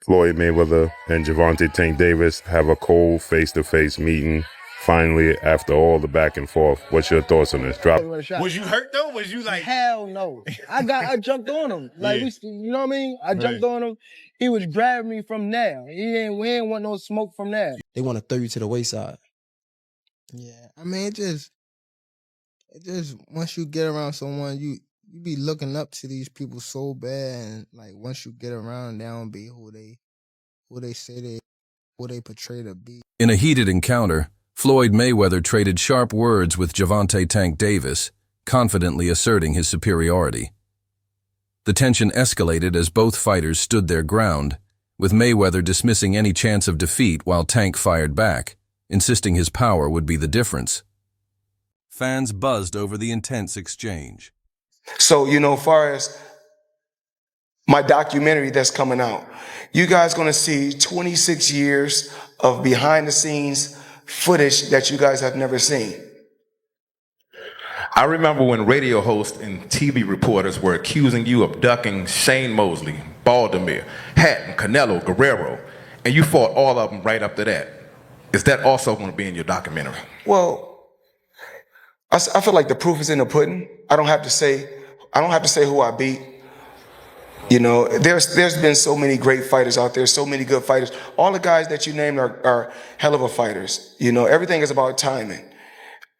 Floyd Mayweather and Gervonta Tank Davis have a cold face-to-face meeting. Finally, after all the back and forth, what's your thoughts on this? Drop. Was you hurt though? Was you like? Hell no. I jumped on him. Like Yeah. you know what I mean? I jumped on him. He was grabbing me from there. We ain't want no smoke from there. They want to throw you to the wayside. Yeah, I mean, it just once you get around someone, you be looking up to these people so bad, and like once you get around, they don't be who they say who they portray to be. In a heated encounter, Floyd Mayweather traded sharp words with Gervonta Tank Davis, confidently asserting his superiority. The tension escalated as both fighters stood their ground, with Mayweather dismissing any chance of defeat while Tank fired back, insisting his power would be the difference. Fans buzzed over the intense exchange. So, far as my documentary that's coming out, you guys gonna see 26 years of behind the scenes footage that you guys have never seen. I remember when radio hosts and TV reporters were accusing you of ducking Shane Mosley, Baldomir, Hatton, Canelo, Guerrero, and you fought all of them right up to that. Is that also going to be in your documentary? Well, I feel like the proof is in the pudding. I don't have to say who I beat. There's been so many great fighters out there, so many good fighters. All the guys that you named are hell of a fighters. Everything is about timing.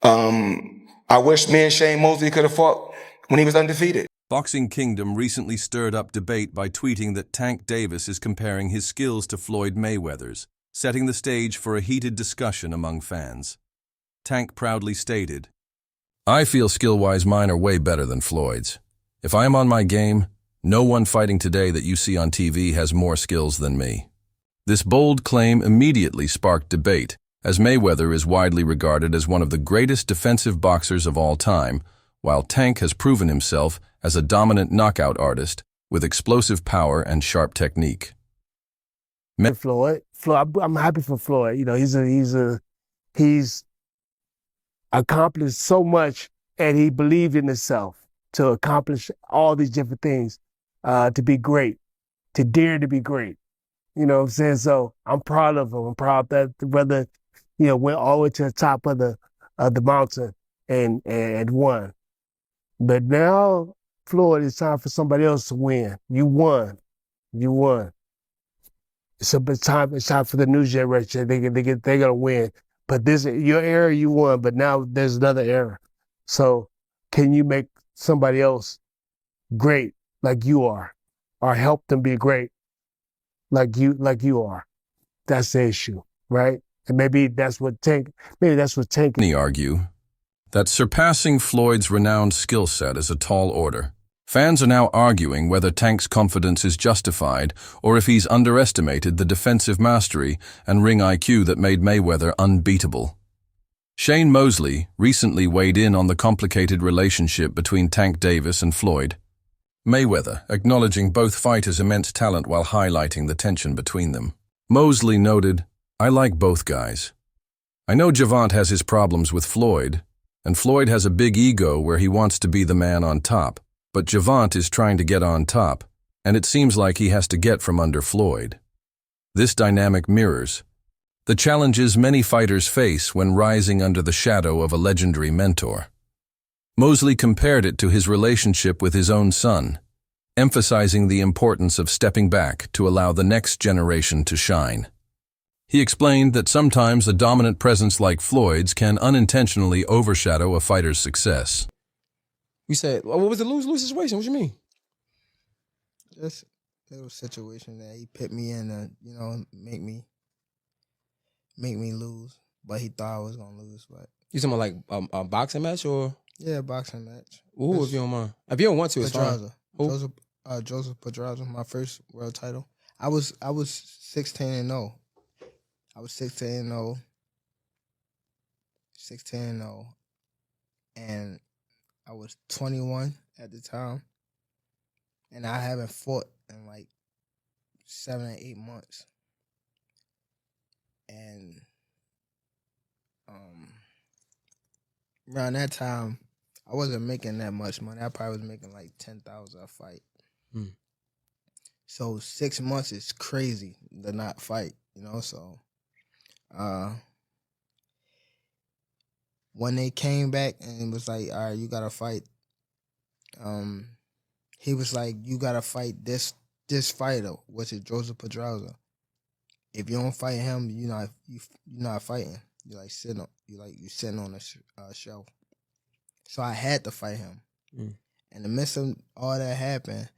I wish me and Shane Mosley could have fought when he was undefeated. Boxing Kingdom recently stirred up debate by tweeting that Tank Davis is comparing his skills to Floyd Mayweather's, setting the stage for a heated discussion among fans. Tank proudly stated, "I feel skill-wise mine are way better than Floyd's. If I am on my game, no one fighting today that you see on TV has more skills than me." This bold claim immediately sparked debate, as Mayweather is widely regarded as one of the greatest defensive boxers of all time, while Tank has proven himself as a dominant knockout artist with explosive power and sharp technique. Floyd, I'm happy for Floyd. He's accomplished so much, and he believed in himself to accomplish all these different things, to be great, to dare to be great. You know what I'm saying? So I'm proud of him. I'm proud that brother, went all the way to the top of the mountain and won. But now, Floyd, it's time for somebody else to win. You won. So it's time for the new generation. They're gonna win. But your era, you won. But now there's another era. So can you make somebody else great like you are, or help them be great like you are? That's the issue, right? And maybe that's what Tank. Many argue that surpassing Floyd's renowned skill set is a tall order. Fans are now arguing whether Tank's confidence is justified or if he's underestimated the defensive mastery and ring IQ that made Mayweather unbeatable. Shane Mosley recently weighed in on the complicated relationship between Tank Davis and Floyd Mayweather, acknowledging both fighters' immense talent while highlighting the tension between them. Mosley noted, "I like both guys. I know Gervonta has his problems with Floyd, and Floyd has a big ego where he wants to be the man on top. But Gervonta is trying to get on top, and it seems like he has to get from under Floyd. This dynamic mirrors the challenges many fighters face when rising under the shadow of a legendary mentor." Mosley compared it to his relationship with his own son, emphasizing the importance of stepping back to allow the next generation to shine. He explained that sometimes a dominant presence like Floyd's can unintentionally overshadow a fighter's success. You said, what was the lose-lose situation? What you mean? Just a little situation that he put me in to, make me lose. But he thought I was gonna lose. But You talking about like a boxing match or? yeah, boxing match. Ooh, if you don't mind. If you don't want to, it's fine. Pedraza. Who? Joseph Pedraza, my first world title. I was 16-0. I was 16-0. 16-0. And I was 21 at the time. And I haven't fought in like 7 or 8 months. And around that time, I wasn't making that much money. I probably was making like $10,000 a fight. So 6 months is crazy to not fight, you know. So when they came back and it was like, all right, you gotta fight. He was like, you gotta fight this fighter, which is Joseph Pedraza. If you don't fight him, you're not fighting. You're sitting on a shelf. So I had to fight him. In the midst of all that happened,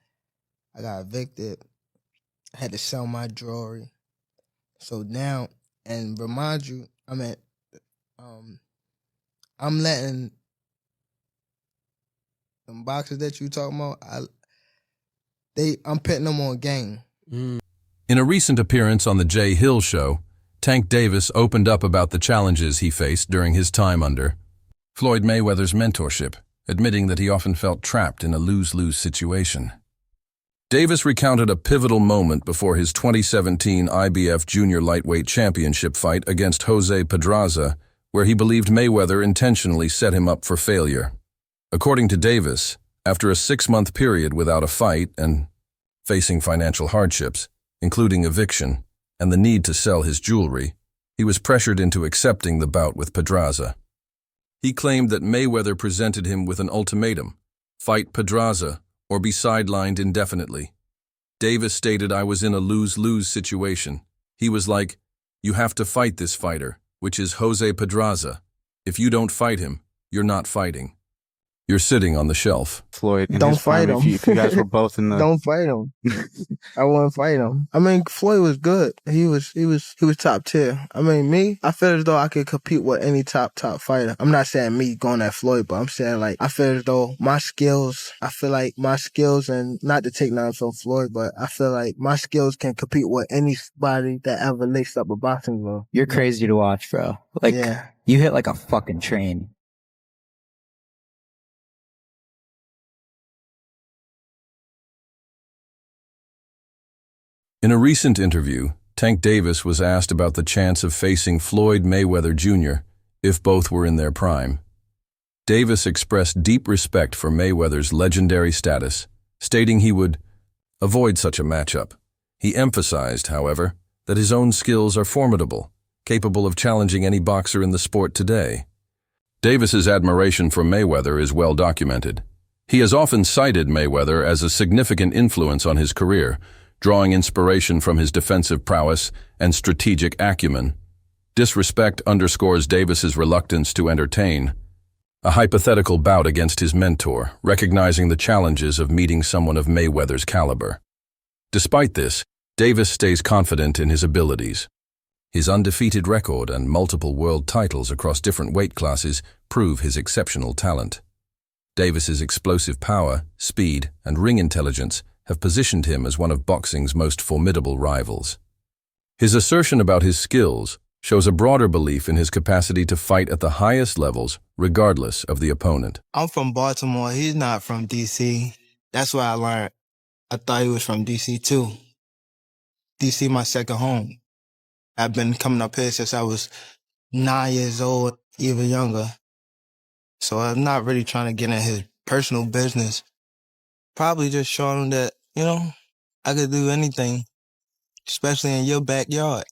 I got evicted. I had to sell my jewelry. So now, and remind you, I'm letting them boxers that you talking about, I'm putting them on game. In a recent appearance on The Jay Hill Show, Tank Davis opened up about the challenges he faced during his time under Floyd Mayweather's mentorship, admitting that he often felt trapped in a lose-lose situation. Davis recounted a pivotal moment before his 2017 IBF Junior Lightweight Championship fight against Jose Pedraza, where he believed Mayweather intentionally set him up for failure. According to Davis, after a 6-month period without a fight and facing financial hardships, including eviction and the need to sell his jewelry, he was pressured into accepting the bout with Pedraza. He claimed that Mayweather presented him with an ultimatum: fight Pedraza or be sidelined indefinitely. Davis stated, "I was in a lose-lose situation. He was like, you have to fight this fighter, which is Jose Pedraza. If you don't fight him, you're not fighting. You're sitting on the shelf." Floyd, in Don't his prime, fight him. if you guys were both in the... Don't fight him. I wouldn't fight him. I mean, Floyd was good. He was top tier. I mean, me, I feel as though I could compete with any top fighter. I'm not saying me going at Floyd, but I'm saying I feel as though my skills, and not to take nothing from Floyd, but I feel like my skills can compete with anybody that ever laced up a boxing glove. You're crazy to watch, bro. Yeah. You hit like a fucking train. In a recent interview, Tank Davis was asked about the chance of facing Floyd Mayweather Jr. if both were in their prime. Davis expressed deep respect for Mayweather's legendary status, stating he would avoid such a matchup. He emphasized, however, that his own skills are formidable, capable of challenging any boxer in the sport today. Davis's admiration for Mayweather is well documented. He has often cited Mayweather as a significant influence on his career, drawing inspiration from his defensive prowess and strategic acumen. Disrespect underscores Davis's reluctance to entertain a hypothetical bout against his mentor, recognizing the challenges of meeting someone of Mayweather's caliber. Despite this, Davis stays confident in his abilities. His undefeated record and multiple world titles across different weight classes prove his exceptional talent. Davis's explosive power, speed, and ring intelligence have positioned him as one of boxing's most formidable rivals. His assertion about his skills shows a broader belief in his capacity to fight at the highest levels, regardless of the opponent. I'm from Baltimore. He's not from D.C. That's what I learned. I thought he was from D.C. too. D.C. my second home. I've been coming up here since I was 9 years old, even younger. So I'm not really trying to get in his personal business. Probably just showing him that, I could do anything, especially in your backyard.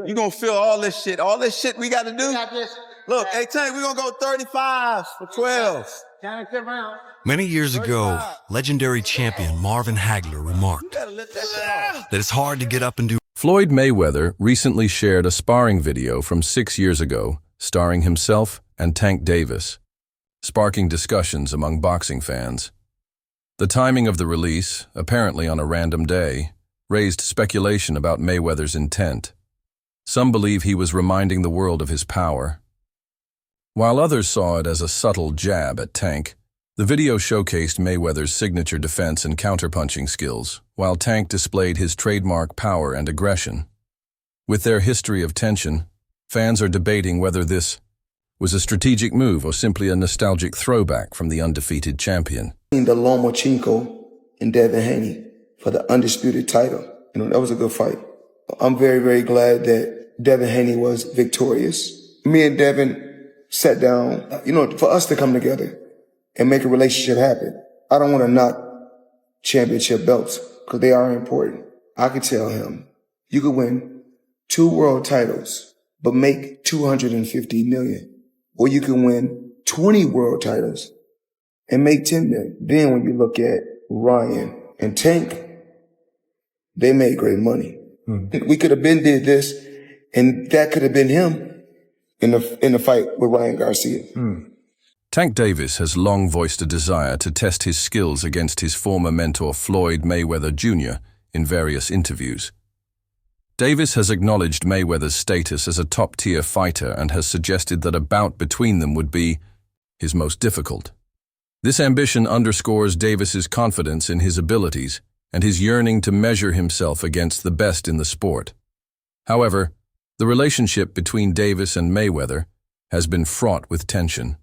You gonna feel all this shit we gotta do? Look, hey Tank, we gonna go 35 for 12. Many years ago, legendary champion Marvin Hagler remarked that it's hard to get up and do. Floyd Mayweather recently shared a sparring video from 6 years ago, starring himself and Tank Davis, sparking discussions among boxing fans. The timing of the release, apparently on a random day, raised speculation about Mayweather's intent. Some believe he was reminding the world of his power, while others saw it as a subtle jab at Tank. The video showcased Mayweather's signature defense and counterpunching skills, while Tank displayed his trademark power and aggression. With their history of tension, fans are debating whether this was a strategic move or simply a nostalgic throwback from the undefeated champion. The Lomachenko and Devin Haney for the undisputed title. That was a good fight. I'm very, very glad that Devin Haney was victorious. Me and Devin sat down, for us to come together. and make a relationship happen. I don't want to knock championship belts because they are important. I could tell him, you could win 2 world titles, but make $250 million. Or you can win 20 world titles and make $10 million. Then when you look at Ryan and Tank, they made great money. We could have been did this, and that could have been him in the fight with Ryan Garcia. Tank Davis has long voiced a desire to test his skills against his former mentor Floyd Mayweather Jr. in various interviews. Davis has acknowledged Mayweather's status as a top-tier fighter and has suggested that a bout between them would be his most difficult. This ambition underscores Davis's confidence in his abilities and his yearning to measure himself against the best in the sport. However, the relationship between Davis and Mayweather has been fraught with tension.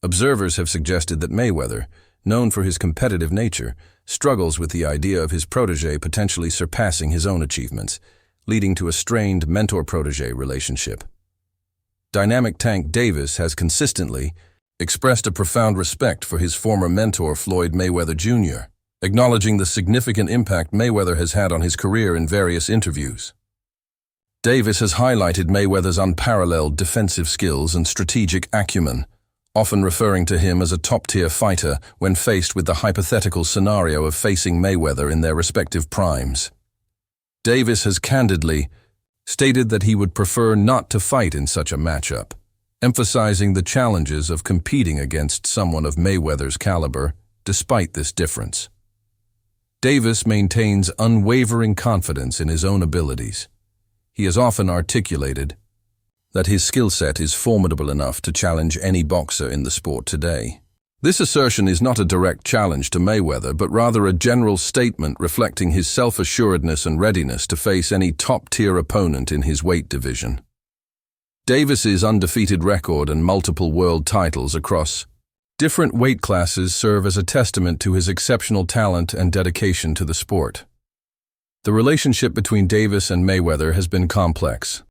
Observers have suggested that Mayweather, known for his competitive nature, struggles with the idea of his protege potentially surpassing his own achievements, leading to a strained mentor-protege relationship. Dynamic Tank Davis has consistently expressed a profound respect for his former mentor Floyd Mayweather Jr., acknowledging the significant impact Mayweather has had on his career in various interviews. Davis has highlighted Mayweather's unparalleled defensive skills and strategic acumen, often referring to him as a top-tier fighter when faced with the hypothetical scenario of facing Mayweather in their respective primes. Davis has candidly stated that he would prefer not to fight in such a matchup, emphasizing the challenges of competing against someone of Mayweather's caliber despite this difference. Davis maintains unwavering confidence in his own abilities. He has often articulated that his skill set is formidable enough to challenge any boxer in the sport today. This assertion is not a direct challenge to Mayweather, but rather a general statement reflecting his self-assuredness and readiness to face any top-tier opponent in his weight division. Davis's undefeated record and multiple world titles across different weight classes serve as a testament to his exceptional talent and dedication to the sport. The relationship between Davis and Mayweather has been complex,